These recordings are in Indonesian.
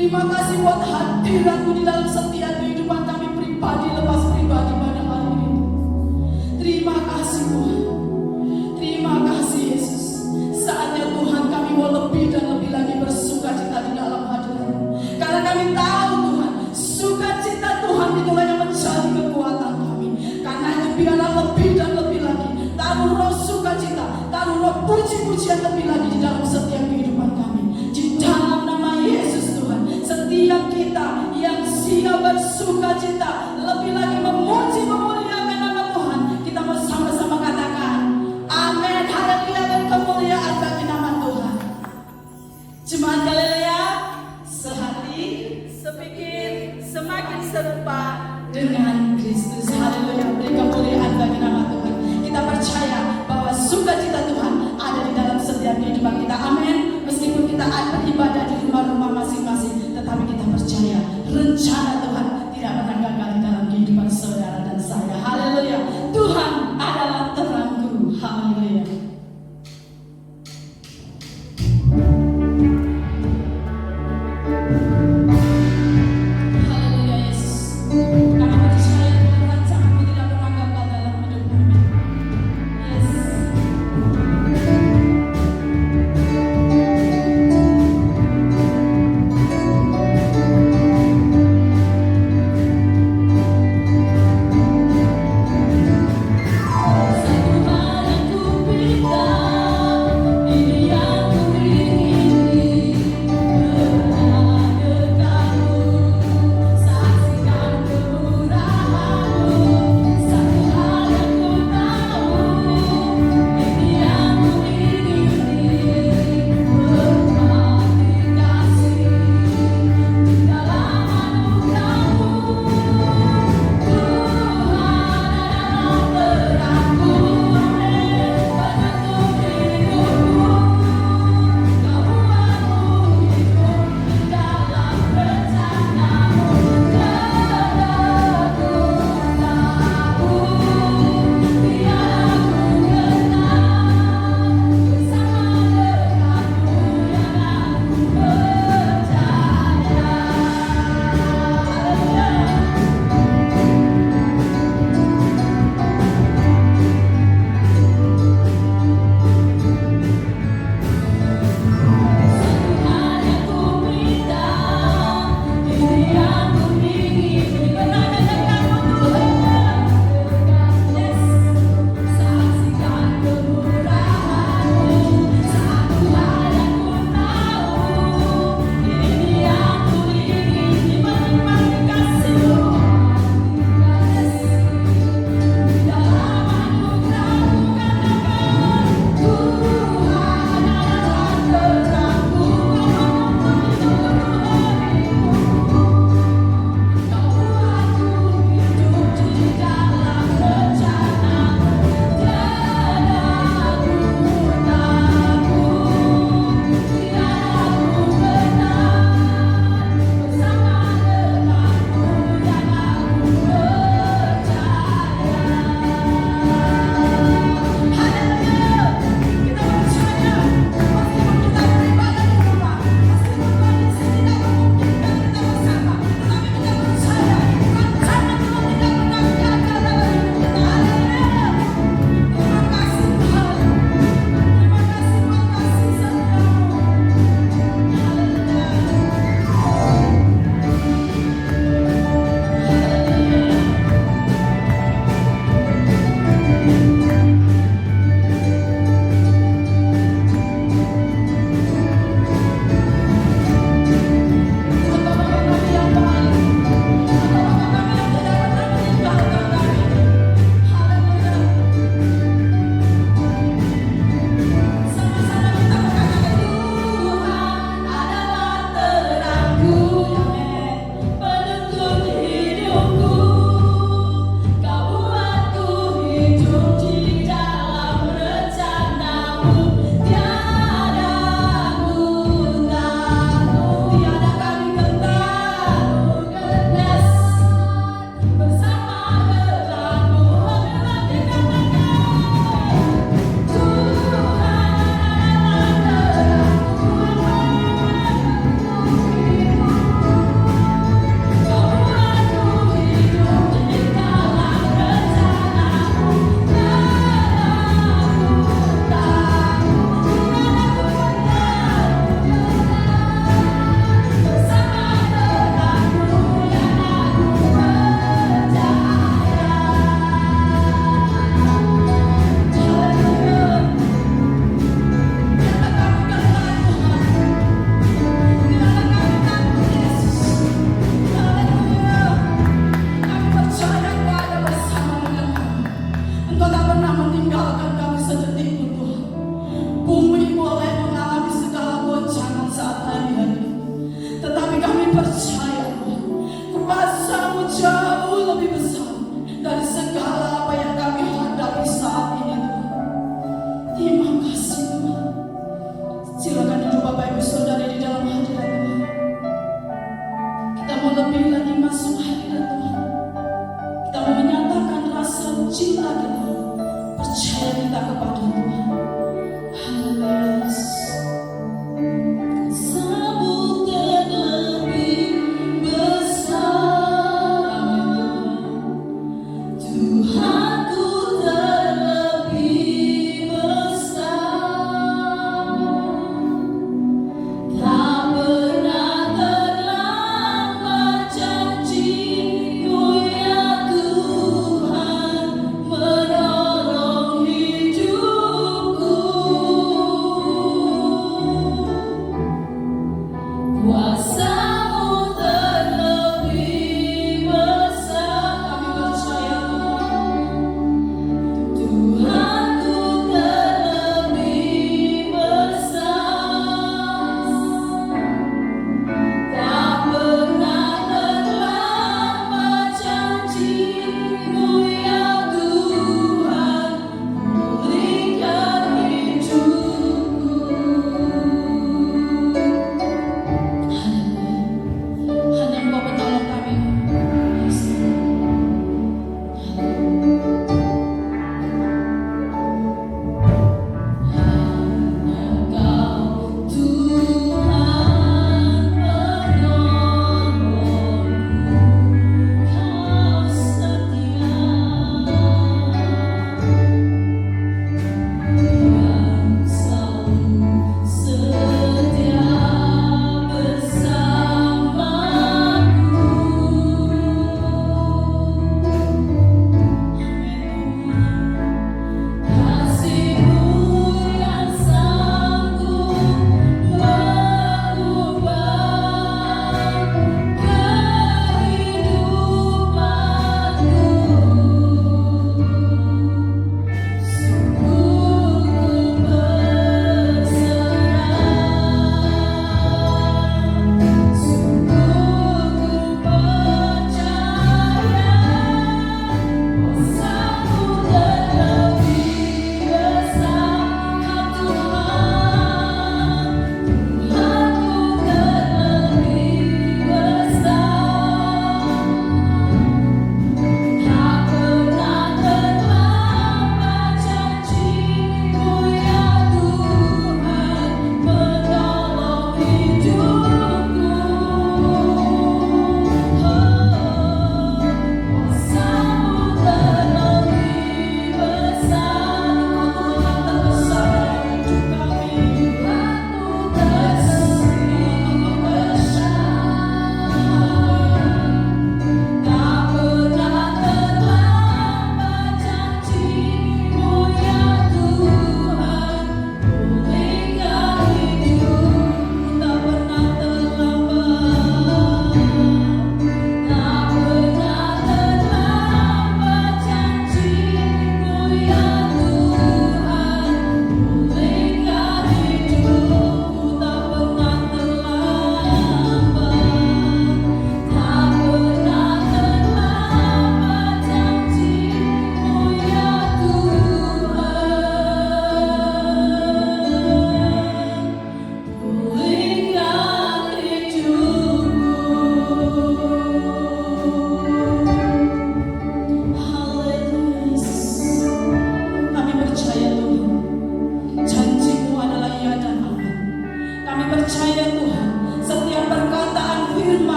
Terima kasih buat hadiratmu di dalam setiap kehidupan kami pribadi lepas pribadi pada hari ini. Terima kasih Tuhan. Terima kasih Yesus. Saatnya Tuhan kami mau lebih dan lebih lagi bersuka cita di dalam hadirat-Mu. Karena kami tahu Tuhan, sukacita Tuhan itulah yang menjadi kekuatan kami. Karena itu biarlah lebih dan lebih lagi. Taruh roh sukacita, taruh roh puji-pujian lebih lagi di dalam setiap kehidupan kami. Di dalam nama Yesus Tuhan, setiap kita yang siap bersukacita lebih lagi memuji memuliakan nama Tuhan, kita mau sama-sama katakan amin, haleluya, dan kemuliaan bagi nama Tuhan. Jemaat Galilea, sehati, sepikir, semakin serupa dengan Kristus. Haleluya, beri kemuliaan bagi nama Tuhan. Kita percaya bahwa sukacita Tuhan ada di dalam setiap kehidupan kita. Amin. Meskipun kita beribadah di rumah-rumah masing-masing, tetapi kita percaya rencana Tuhan tidak pernah gagal di dalam kehidupan saudara dan saya. Haleluya. Tuhan adalah terangku. Haleluya. Haleluya Yesus. Kami percaya Tuhan rancangan-Mu tidak pernah gagal dalam hidup kami. Yes. percaya kuasa-Mu jauh lebih besar dari segala apa yang kami hadapi saat ini Tuhan. Terima kasih Tuhan. Silakan duduk Bapak Ibu Saudara di dalam hadirat Tuhan. Kita mau lebih lagi masuk hadirat Tuhan. Kita mau menyatakan rasa cinta kita, percaya kita kepada Tuhan. Haleluya. Sambut lebih besar, Tuhanku terlebih besar. Tak pernah terlambat janji-Mu ya Tuhan, menolong hidupku.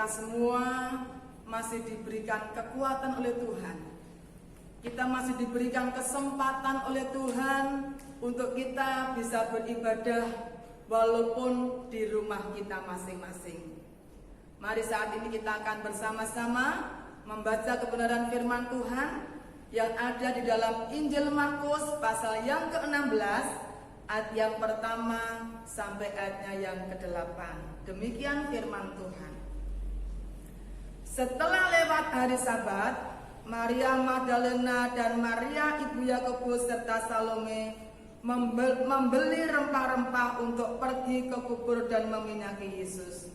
semua masih diberikan kekuatan oleh Tuhan. Kita masih diberikan kesempatan oleh Tuhan untuk kita bisa beribadah walaupun di rumah kita masing-masing. Mari saat ini kita akan bersama-sama membaca kebenaran firman Tuhan yang ada di dalam Injil Markus pasal yang ke-16 ayat yang pertama sampai ayatnya yang ke-8. Demikian firman Tuhan. Setelah lewat hari Sabat, Maria Magdalena dan Maria ibu Yakobus serta Salome membeli rempah-rempah untuk pergi ke kubur dan meminyaki Yesus.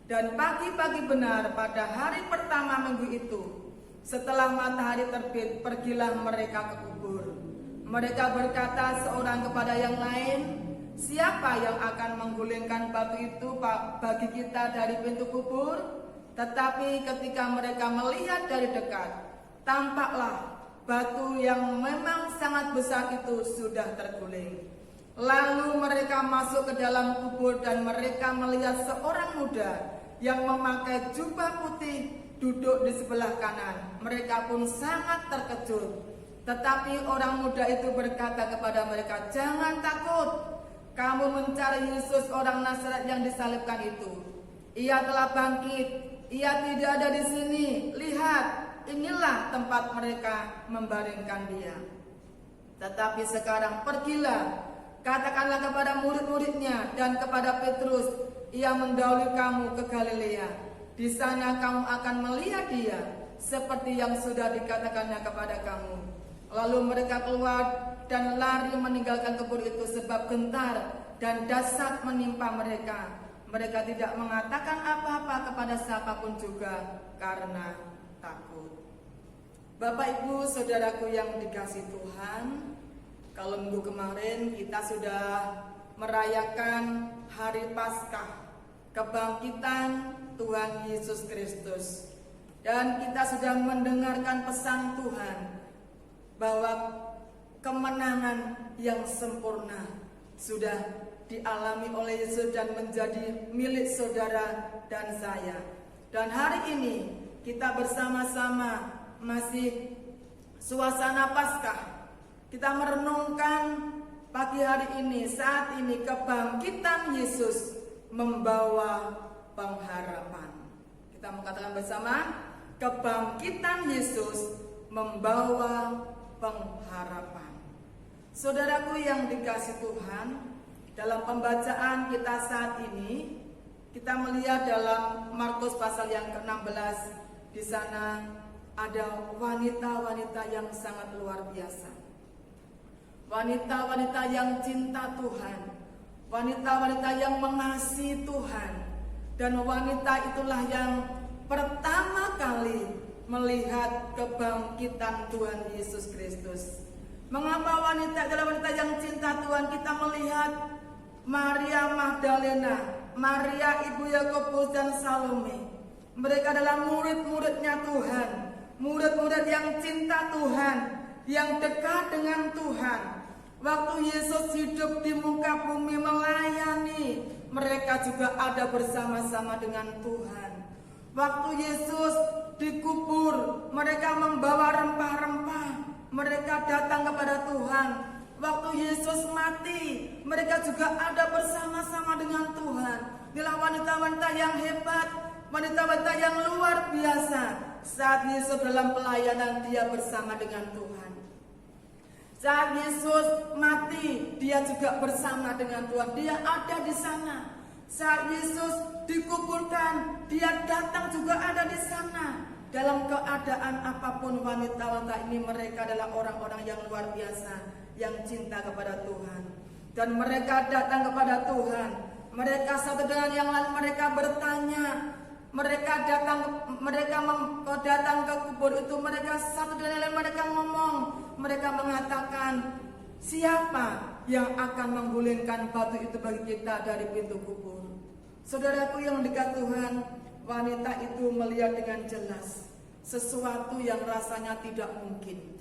Dan pagi-pagi benar pada hari pertama minggu itu, setelah matahari terbit, pergilah mereka ke kubur. Mereka berkata seorang kepada yang lain, "Siapa yang akan menggulingkan batu itu bagi kita dari pintu kubur?" Tetapi ketika mereka melihat dari dekat, tampaklah batu yang memang sangat besar itu sudah terguling. Lalu mereka masuk ke dalam kubur dan mereka melihat seorang muda yang memakai jubah putih duduk di sebelah kanan. Mereka pun sangat terkejut. Tetapi orang muda itu berkata kepada mereka, "Jangan takut, kamu mencari Yesus orang Nazaret yang disalibkan itu. Ia telah bangkit, ia tidak ada di sini. Lihat, inilah tempat mereka membaringkan dia. Tetapi sekarang pergilah, katakanlah kepada murid-muridnya dan kepada Petrus, ia mendahului kamu ke Galilea. Di sana kamu akan melihat dia, seperti yang sudah dikatakannya kepada kamu." Lalu mereka keluar dan lari meninggalkan kubur itu sebab gentar dan dahsyat menimpa mereka. Mereka tidak mengatakan apa-apa kepada siapapun juga karena takut. Bapak, Ibu, Saudaraku yang dikasihi Tuhan, kalau minggu kemarin kita sudah merayakan Hari Paskah, kebangkitan Tuhan Yesus Kristus. Dan kita sudah mendengarkan pesan Tuhan bahwa kemenangan yang sempurna sudah dialami oleh Yesus dan menjadi milik saudara dan saya. Dan hari ini kita bersama-sama masih suasana Paskah. Kita merenungkan pagi hari ini, saat ini kebangkitan Yesus membawa pengharapan. Kita mengatakan bersama, kebangkitan Yesus membawa pengharapan. Saudaraku yang dikasihi Tuhan, dalam pembacaan kita saat ini, kita melihat dalam Markus pasal yang ke-16, di sana ada wanita-wanita yang sangat luar biasa. Wanita-wanita yang cinta Tuhan, wanita-wanita yang mengasihi Tuhan, dan wanita itulah yang pertama kali melihat kebangkitan Tuhan Yesus Kristus. Mengapa wanita adalah wanita yang cinta Tuhan? Kita melihat Maria Magdalena, Maria ibu Yakobus dan Salome. Mereka adalah murid-muridnya Tuhan, murid-murid yang cinta Tuhan, yang dekat dengan Tuhan. Waktu Yesus hidup di muka bumi melayani, mereka juga ada bersama-sama dengan Tuhan. Waktu Yesus dikubur, mereka membawa rempah-rempah, mereka datang kepada Tuhan. Waktu Yesus mati, mereka juga ada bersama-sama dengan Tuhan. Inilah wanita-wanita yang hebat, wanita-wanita yang luar biasa. Saat Yesus dalam pelayanan, dia bersama dengan Tuhan. Saat Yesus mati, dia juga bersama dengan Tuhan. Dia ada di sana. Saat Yesus dikuburkan, dia datang juga ada di sana. Dalam keadaan apapun, wanita-wanita ini mereka adalah orang-orang yang luar biasa, yang cinta kepada Tuhan. Dan mereka datang kepada Tuhan. Mereka satu dengan yang lain, mereka bertanya. Mereka datang ke kubur itu, mereka satu dengan yang lain, mereka ngomong. Mereka mengatakan, "Siapa yang akan menggulingkan batu itu bagi kita dari pintu kubur?" Saudaraku yang dekat Tuhan, wanita itu melihat dengan jelas sesuatu yang rasanya tidak mungkin.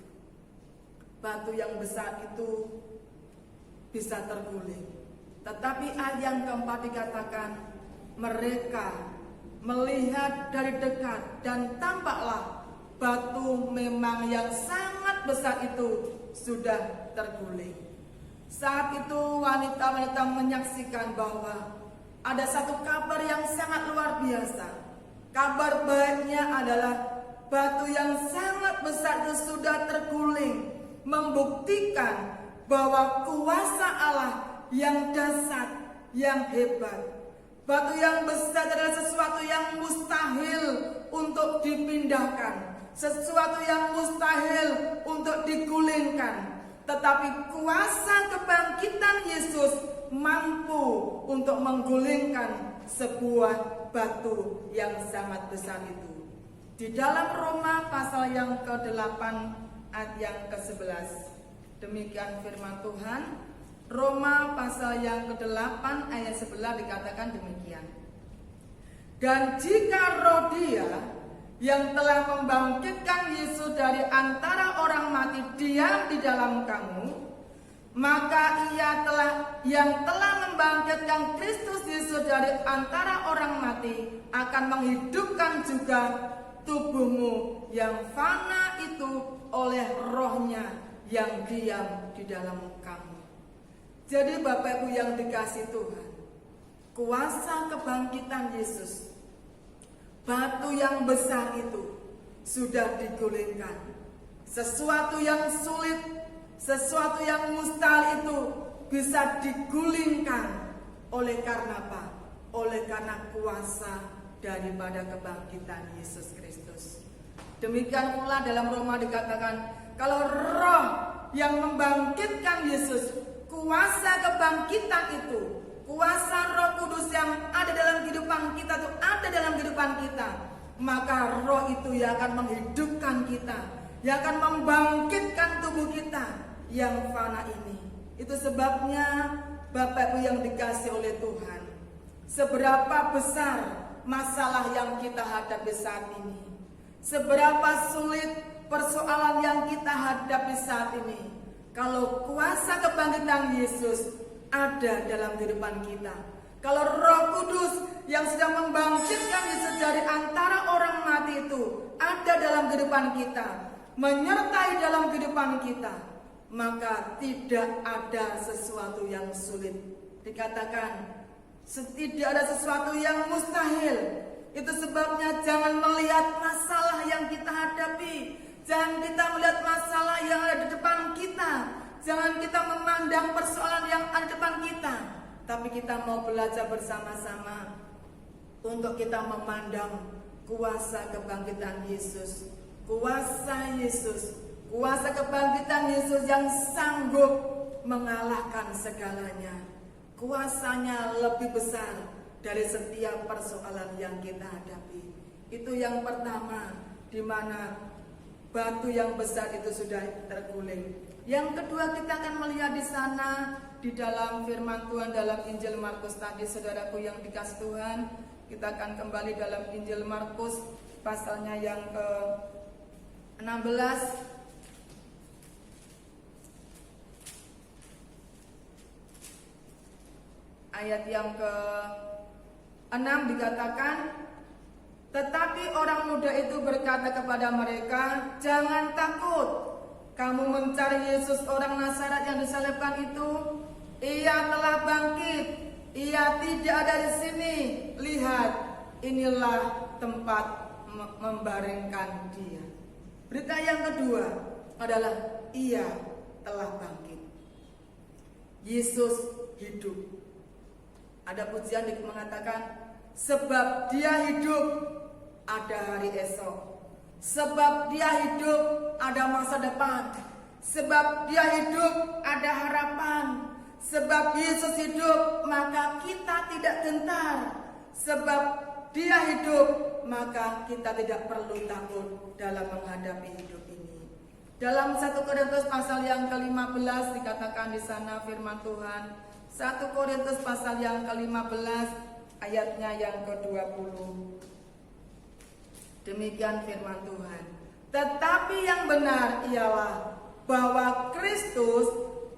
Batu yang besar itu bisa terguling. Tetapi ayat yang keempat dikatakan, mereka melihat dari dekat, dan tampaklah batu memang yang sangat besar itu sudah terguling. Saat itu wanita-wanita menyaksikan bahwa ada satu kabar yang sangat luar biasa. Kabar baiknya adalah batu yang sangat besar itu sudah terguling, membuktikan bahwa kuasa Allah yang dahsyat, yang hebat. Batu yang besar adalah sesuatu yang mustahil untuk dipindahkan, sesuatu yang mustahil untuk digulingkan. Tetapi kuasa kebangkitan Yesus mampu untuk menggulingkan sebuah batu yang sangat besar itu. Di dalam Roma pasal yang ke-8 ayat yang ke-11, demikian firman Tuhan. Roma pasal yang ke-8 ayat 11 dikatakan demikian. Dan jika Roh Dia yang telah membangkitkan Yesus dari antara orang mati diam di dalam kamu, maka yang telah membangkitkan Kristus Yesus dari antara orang mati akan menghidupkan juga tubuhmu yang fana itu oleh Roh-Nya yang diam di dalam kamu. Jadi Bapak Ibu yang dikasihi Tuhan, kuasa kebangkitan Yesus, batu yang besar itu sudah digulingkan. Sesuatu yang sulit, sesuatu yang mustahil itu bisa digulingkan. Oleh karena apa? Oleh karena kuasa daripada kebangkitan Yesus Kristus. Demikian pula dalam Roma dikatakan, kalau Roh yang membangkitkan Yesus, kuasa kebangkitan itu, kuasa Roh Kudus yang ada dalam kehidupan kita itu ada dalam kehidupan kita, maka Roh itu yang akan menghidupkan kita, yang akan membangkitkan tubuh kita yang fana ini. Itu sebabnya Bapak Ibu yang dikasihi oleh Tuhan, seberapa besar masalah yang kita hadapi saat ini, seberapa sulit persoalan yang kita hadapi saat ini, kalau kuasa kebangkitan Yesus ada dalam kehidupan kita, kalau Roh Kudus yang sedang membangkitkan Yesus dari antara orang mati itu ada dalam kehidupan kita, menyertai dalam kehidupan kita, maka tidak ada sesuatu yang sulit. Dikatakan tidak ada sesuatu yang mustahil. Itu sebabnya jangan melihat masalah yang kita hadapi, jangan kita melihat masalah yang ada di depan kita, jangan kita memandang persoalan yang ada di depan kita, tapi kita mau belajar bersama-sama untuk kita memandang kuasa kebangkitan Yesus, kuasa Yesus, kuasa kebangkitan Yesus yang sanggup mengalahkan segalanya. Kuasanya lebih besar dari setiap persoalan yang kita hadapi. Itu yang pertama, di mana batu yang besar itu sudah terguling. Yang kedua, kita akan melihat di sana di dalam firman Tuhan dalam Injil Markus tadi, saudaraku yang dikasihi Tuhan. Kita akan kembali dalam Injil Markus pasalnya yang ke-16. Ayat yang ke-6 dikatakan, tetapi orang muda itu berkata kepada mereka, jangan takut, kamu mencari Yesus orang Nazaret yang disalibkan itu. Ia telah bangkit, ia tidak ada di sini. Lihat, inilah tempat membaringkan dia. Berita yang kedua adalah ia telah bangkit. Yesus hidup. Ada pujian yang mengatakan, sebab dia hidup ada hari esok, sebab dia hidup ada masa depan, sebab dia hidup ada harapan, sebab Yesus hidup maka kita tidak gentar, sebab dia hidup maka kita tidak perlu takut dalam menghadapi hidup ini. Dalam 1 Korintus pasal yang ke-15 dikatakan di sana firman Tuhan, 1 Korintus pasal yang ke-15 ayatnya yang ke-20. Demikian firman Tuhan. Tetapi yang benar ialah bahwa Kristus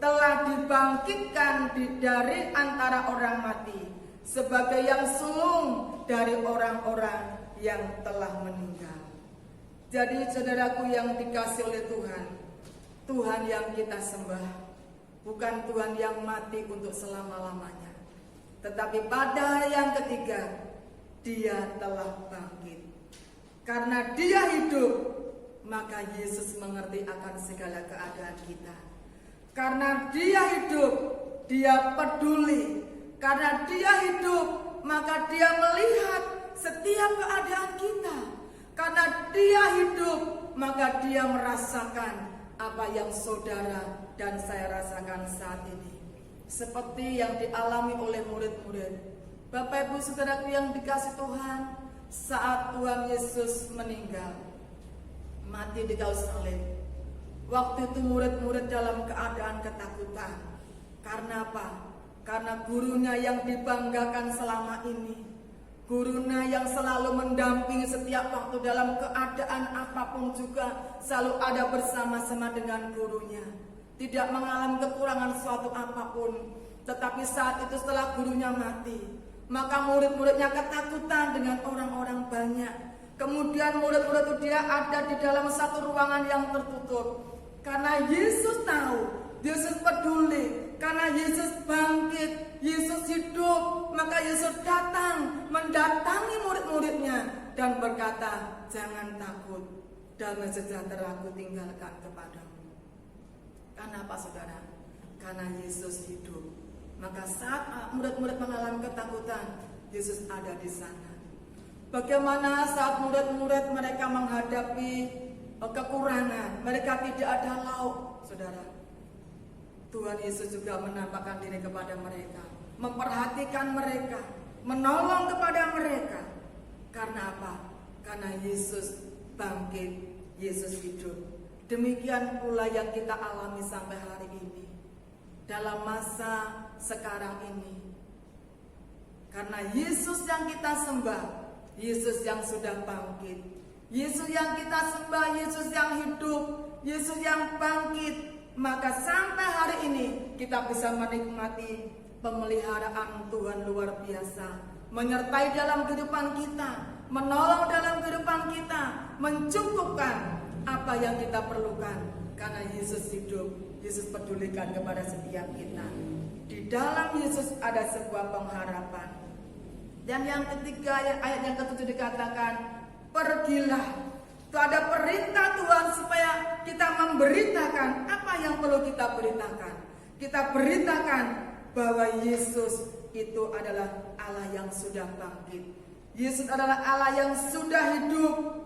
telah dibangkitkan dari antara orang mati, sebagai yang sulung dari orang-orang yang telah meninggal. Jadi saudaraku yang dikasih oleh Tuhan, Tuhan yang kita sembah bukan Tuhan yang mati untuk selama-lamanya, tetapi pada hari yang ketiga Dia telah bangkit. Karena Dia hidup, maka Yesus mengerti akan segala keadaan kita. Karena Dia hidup, Dia peduli. Karena Dia hidup, maka Dia melihat setiap keadaan kita. Karena Dia hidup, maka Dia merasakan apa yang saudara dan saya rasakan saat ini. Seperti yang dialami oleh murid-murid. Bapak Ibu Saudaraku yang dikasih Tuhan, saat Tuhan Yesus meninggal, mati di kayu salib, waktu itu murid-murid dalam keadaan ketakutan. Karena apa? Karena gurunya yang dibanggakan selama ini, gurunya yang selalu mendampingi setiap waktu dalam keadaan apapun juga selalu ada bersama-sama dengan gurunya, tidak mengalami kekurangan suatu apapun. Tetapi saat itu setelah gurunya mati, maka murid-muridnya ketakutan dengan orang-orang banyak. Kemudian murid-murid itu dia ada di dalam satu ruangan yang tertutup. Karena Yesus tahu, Yesus peduli. Karena Yesus bangkit, Yesus hidup, maka Yesus datang mendatangi murid-muridnya dan berkata, "Jangan takut, damai sejahtera aku tinggalkan kepadamu." Karena apa saudara? Karena Yesus hidup. Maka saat murid-murid mengalami ketakutan, Yesus ada di sana. Bagaimana saat murid-murid mereka menghadapi kekurangan, mereka tidak ada lauk, saudara. Tuhan Yesus juga menampakkan diri kepada mereka, memperhatikan mereka, menolong kepada mereka. Karena apa? Karena Yesus bangkit, Yesus hidup. Demikian pula yang kita alami sampai hari ini, dalam masa sekarang ini. Karena Yesus yang kita sembah, Yesus yang sudah bangkit, Yesus yang kita sembah, Yesus yang hidup, Yesus yang bangkit, maka sampai hari ini kita bisa menikmati pemeliharaan Tuhan luar biasa, menyertai dalam kehidupan kita, menolong dalam kehidupan kita, mencukupkan apa yang kita perlukan. Karena Yesus hidup, Yesus pedulikan kepada setiap kita. Di dalam Yesus ada sebuah pengharapan. Dan yang ketiga, ayat yang ke-7 dikatakan, pergilah. Itu ada perintah Tuhan supaya kita memberitakan apa yang perlu kita beritakan. Kita beritakan bahwa Yesus itu adalah Allah yang sudah bangkit. Yesus adalah Allah yang sudah hidup.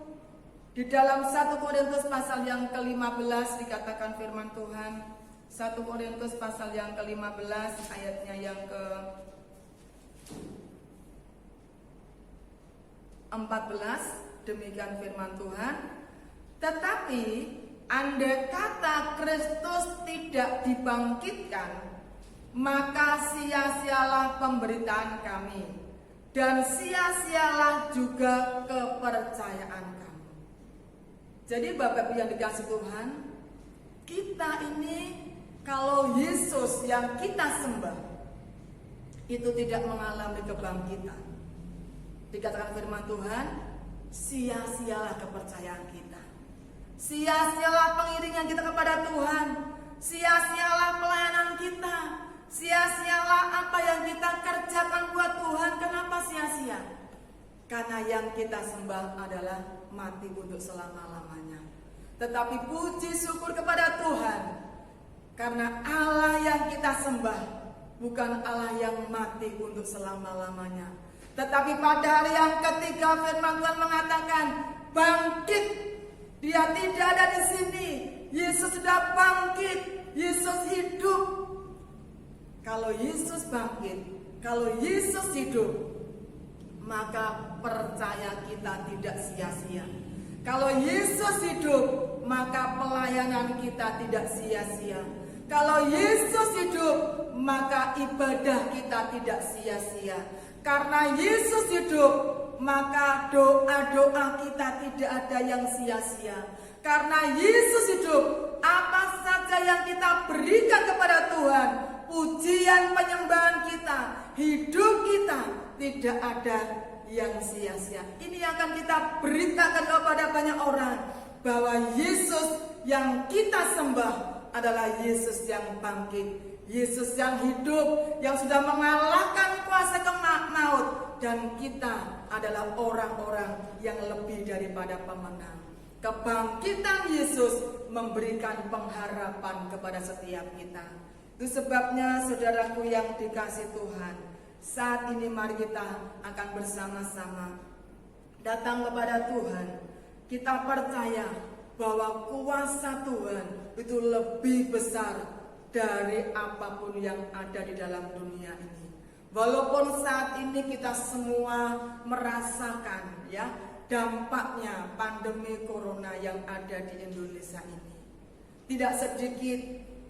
Di dalam 1 Korintus pasal yang ke-15 dikatakan firman Tuhan. 1 Korintus pasal yang ke-15 ayatnya yang ke-14, demikian firman Tuhan. Tetapi andai kata Kristus tidak dibangkitkan, maka sia-sialah pemberitaan kami, dan sia-sialah juga kepercayaan kami. Jadi Bapak Ibu yang dikasih Tuhan, kita ini kalau Yesus yang kita sembah itu tidak mengalami kebangkitan, dikatakan firman Tuhan, sia-sialah kepercayaan kita, sia-sialah pengiringan kita kepada Tuhan, sia-sialah pelayanan kita, sia-sialah apa yang kita kerjakan buat Tuhan. Kenapa sia-sia? Karena yang kita sembah adalah mati untuk selama-lamanya. Tetapi puji syukur kepada Tuhan, karena Allah yang kita sembah bukan Allah yang mati untuk selama-lamanya, tetapi pada hari yang ketiga firman Tuhan mengatakan bangkit. Dia tidak ada di sini. Yesus sudah bangkit. Yesus hidup. Kalau Yesus bangkit, kalau Yesus hidup, maka percaya kita tidak sia-sia. Kalau Yesus hidup, maka pelayanan kita tidak sia-sia. Kalau Yesus hidup, maka ibadah kita tidak sia-sia. Karena Yesus hidup, maka doa-doa kita tidak ada yang sia-sia. Karena Yesus hidup, apa saja yang kita berikan kepada Tuhan, pujian penyembahan kita, hidup kita tidak ada yang sia-sia. Ini yang akan kita beritakan kepada banyak orang bahwa Yesus yang kita sembah adalah Yesus yang bangkit, Yesus yang hidup, yang sudah mengalahkan kuasa maut, dan kita adalah orang-orang yang lebih daripada pemenang. Kebangkitan Yesus memberikan pengharapan kepada setiap kita. Itu sebabnya saudaraku yang dikasih Tuhan, saat ini mari kita akan bersama-sama datang kepada Tuhan. Kita percaya bahwa kuasa Tuhan itu lebih besar dari apapun yang ada di dalam dunia ini. Walaupun saat ini kita semua merasakan dampaknya pandemi corona yang ada di Indonesia ini. Tidak sedikit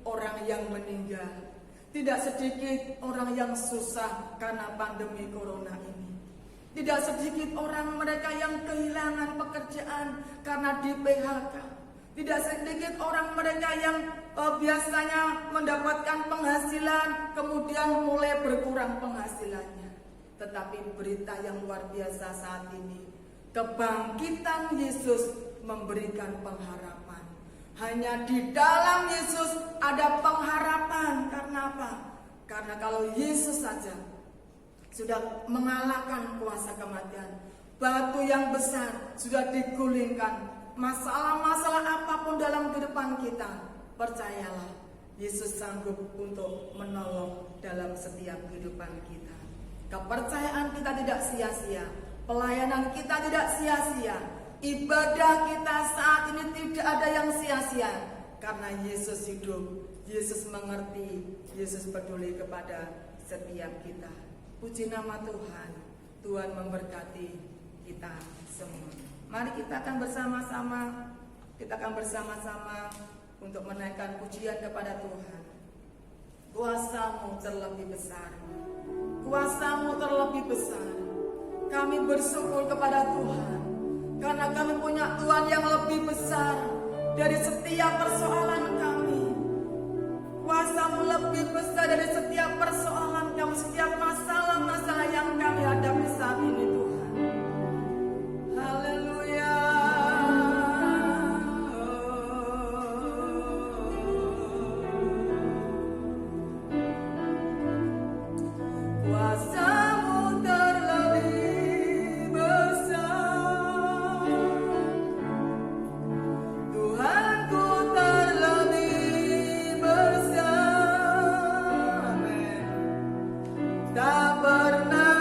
orang yang meninggal, tidak sedikit orang yang susah karena pandemi corona ini. Tidak sedikit orang mereka yang kehilangan pekerjaan karena di PHK. Tidak sedikit orang mereka yang biasanya mendapatkan penghasilan kemudian mulai berkurang penghasilannya. Tetapi berita yang luar biasa saat ini, kebangkitan Yesus memberikan pengharapan. Hanya di dalam Yesus ada pengharapan. Karena apa? Karena kalau Yesus saja sudah mengalahkan kuasa kematian, batu yang besar sudah digulingkan, masalah-masalah apapun dalam kehidupan kita, percayalah, Yesus sanggup untuk menolong dalam setiap kehidupan kita. Kepercayaan kita tidak sia-sia, pelayanan kita tidak sia-sia, ibadah kita saat ini tidak ada yang sia-sia, karena Yesus hidup, Yesus mengerti, Yesus peduli kepada setiap kita. Puji nama Tuhan, Tuhan memberkati kita semua. Mari kita akan bersama-sama, untuk menaikkan pujian kepada Tuhan. Kuasa-Mu terlebih besar, kuasa-Mu terlebih besar. Kami bersyukur kepada Tuhan, karena kami punya Tuhan yang lebih besar dari setiap persoalan kami. Kuasa-Mu lebih besar dari setiap persoalan kami, setiap masalah-masalah yang kami hadapi saat ini, Tuhan. Haleluya. Kuasa-Mu terlebih besar, Tuhanku terlebih besar. Amin. Tak pernah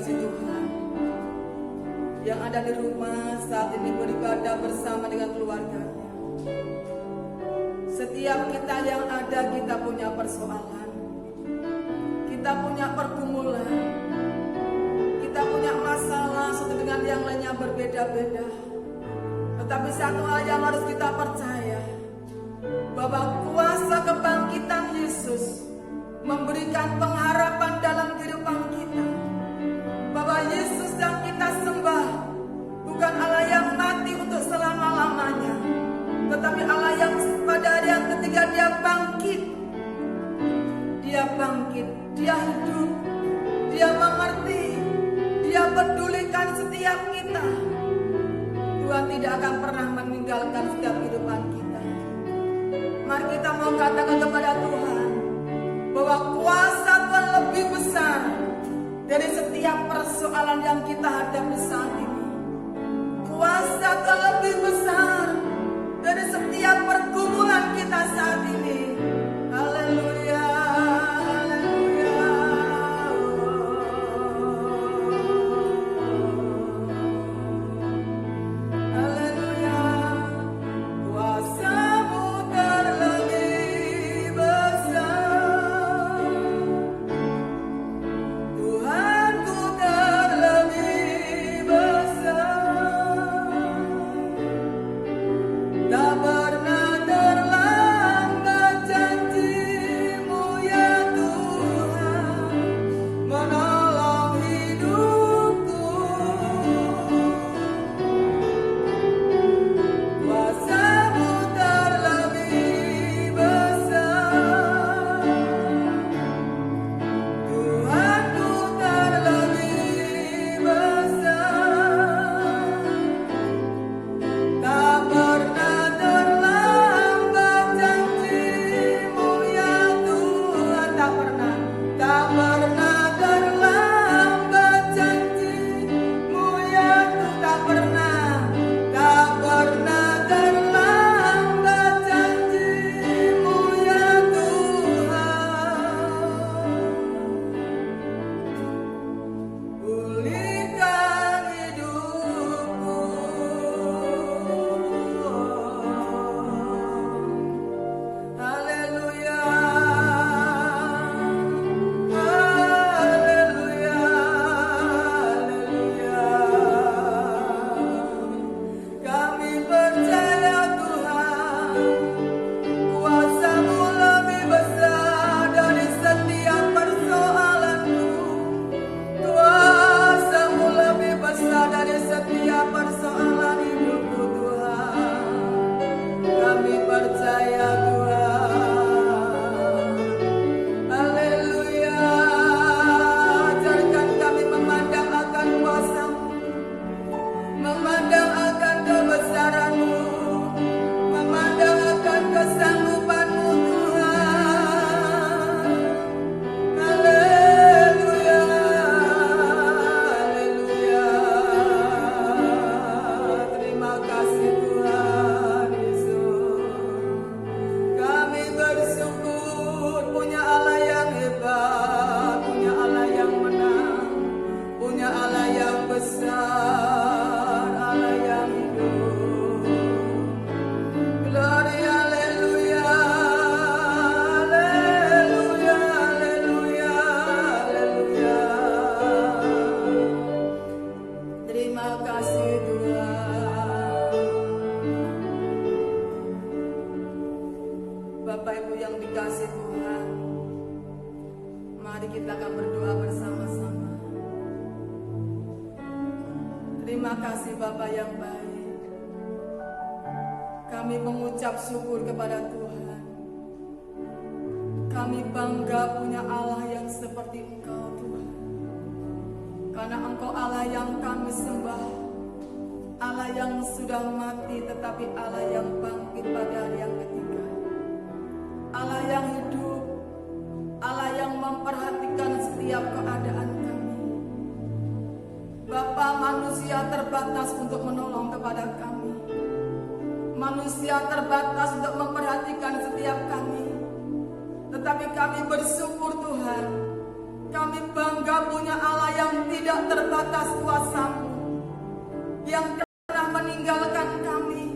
kasih Tuhan, yang ada di rumah saat ini beribadah bersama dengan keluarganya. Setiap kita yang ada, kita punya persoalan, kita punya pergumulan, kita punya masalah satu dengan yang lainnya berbeda-beda. Tetapi satu hal yang harus kita percaya, bahwa kuasa kebangkitan Yesus memberikan pengharapan dalam kehidupan kita. Bahwa Yesus yang kita sembah bukan Allah yang mati untuk selama-lamanya, tetapi Allah yang pada hari yang ketiga dia bangkit. Dia bangkit, dia hidup, dia mengerti, dia pedulikan setiap kita. Tuhan tidak akan pernah meninggalkan setiap kehidupan kita. Mari kita mau katakan kepada Tuhan bahwa kuasa Tuhan lebih besar dari setiap persoalan yang kita hadapi saat ini. Kuasa Tuhan lebih besar dari setiap pergumulan kita saat ini. Haleluya, haleluya. Haleluya. Kuasa-Mu terlebih besar. Tuhanku terlebih besar. Tak pernah terlambat janji-Mu ya Tuhan, menolong hidupku. Kuasa-Mu terlebih besar. Tuhanku terlebih besar. Tak pernah terlambat janji-Mu ya Tuhan. Tak pernah terlambat janji-Mu ya Tuhan. Tak pernah terlambat janji-Mu ya Tuhan. Pulihkan hidupku. Haleluya, haleluya, haleluya. Kami percaya Tuhan, kuasa-Mu lebih besar dari setiap persoalanku. Kuasa-Mu lebih besar dari setiap persoalan hidupku Tuhan. Kami percaya Tuhan. Haleluya. Ajarkan kami memandang akan kuasa-Mu, memandang akan kebesaran-Mu, memandang akan kesanggupan-Mu Tuhan. Haleluya, haleluya. Terima kasih Tuhan Yesus. Kami bersyukur punya Allah yang hebat, punya Allah yang menang, punya Allah yang besar, Allah yang hidup. Glory, haleluya, haleluya, haleluya, haleluya. Terima kasih Tuhan. Bapak Ibu yang dikasih Tuhan, mari kita akan berdoa bersama-sama. Terima kasih Bapa yang baik. Kami mengucap syukur kepada Tuhan. Kami bangga punya Allah yang seperti Engkau Tuhan. Karena Engkau Allah yang kami sembah, Allah yang sudah mati tetapi Allah yang bangkit pada hari yang ketiga, Allah yang hidup, Allah yang memperhatikan setiap keadaan kami. Bapa, manusia terbatas untuk menolong kepada kami, manusia terbatas untuk memperhatikan setiap kami. Tetapi kami bersyukur Tuhan, kami bangga punya Allah yang tidak tidak terbatas kuasa-Mu, yang pernah meninggalkan kami,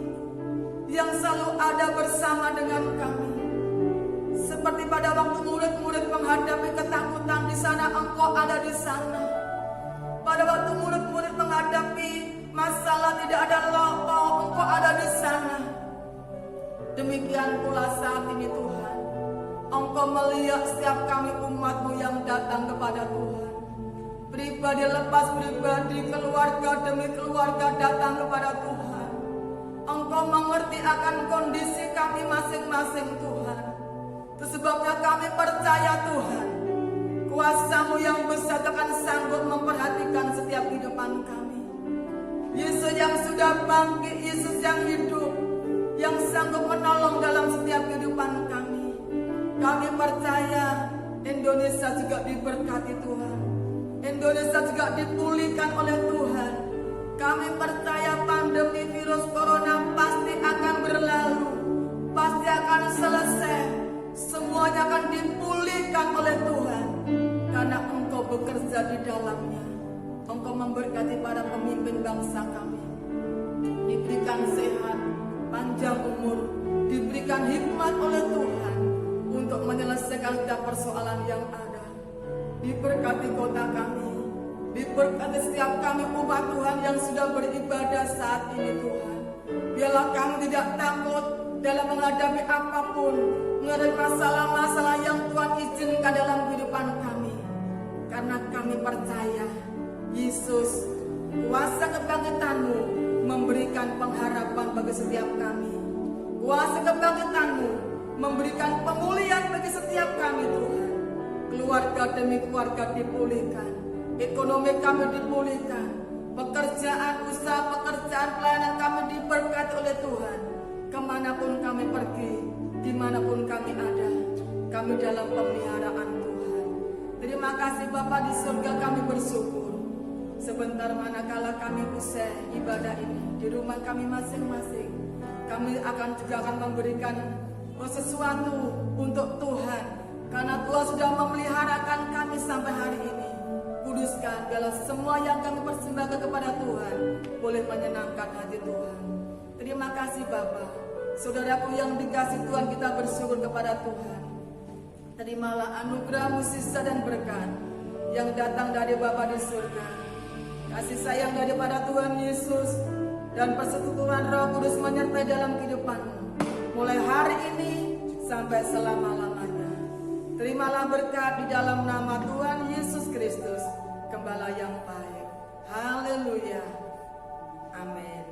yang selalu ada bersama dengan kami. Seperti pada waktu murid-murid menghadapi ketakutan di sana, Engkau ada di sana. Pada waktu murid-murid menghadapi masalah tidak ada lauk, Engkau ada di sana. Demikian pula saat ini Tuhan, Engkau melihat setiap kami umat-Mu yang datang kepada Tuhan. Pribadi lepas pribadi, keluarga demi keluarga datang kepada Tuhan. Engkau mengerti akan kondisi kami masing-masing Tuhan. Itu sebabnya kami percaya Tuhan, kuasa-Mu yang besar akan sanggup memperhatikan setiap kehidupan kami. Yesus yang sudah bangkit, Yesus yang hidup, yang sanggup menolong dalam setiap kehidupan kami. Kami percaya Indonesia juga diberkati Tuhan. Indonesia juga dipulihkan oleh Tuhan. Kami percaya pandemi virus corona pasti akan berlalu, pasti akan selesai. Semuanya akan dipulihkan oleh Tuhan, karena Engkau bekerja di dalamnya. Engkau memberkati para pemimpin bangsa kami, diberikan sehat, panjang umur, diberikan hikmat oleh Tuhan untuk menyelesaikan setiap persoalan yang ada. Diberkati kota kami, diberkati setiap kami umat Tuhan yang sudah beribadah saat ini Tuhan. Biarlah kami tidak takut dalam menghadapi apapun, menghadapi masalah-masalah yang Tuhan izinkan dalam kehidupan kami. Karena kami percaya Yesus, kuasa kebangkitan-Mu memberikan pengharapan bagi setiap kami. Kuasa kebangkitan-Mu memberikan pemulihan bagi setiap kami Tuhan. Keluarga demi keluarga dipulihkan, ekonomi kami dipulihkan, pekerjaan, usaha, pekerjaan, pelayanan kami diberkati oleh Tuhan. Kemanapun kami pergi, dimanapun kami ada, kami dalam pemeliharaan Tuhan. Terima kasih Bapa di surga, kami bersyukur. Sebentar manakala kami usai ibadah ini di rumah kami masing-masing, kami juga akan memberikan sesuatu untuk Tuhan, karena Tuhan sudah memeliharakan kami sampai hari ini. Kuduskan biarlah semua yang kami persembahkan kepada Tuhan boleh menyenangkan hati Tuhan. Terima kasih Bapa. Saudaraku yang dikasih Tuhan, kita bersyukur kepada Tuhan. Terimalah anugerah, mukjizat dan berkat yang datang dari Bapa di surga. Kasih sayang daripada Tuhan Yesus dan persekutuan Roh Kudus menyertai dalam kehidupanmu mulai hari ini sampai selama-lamanya. Terimalah berkat di dalam nama Tuhan Yesus Kristus, Gembala yang baik. Haleluya. Amin.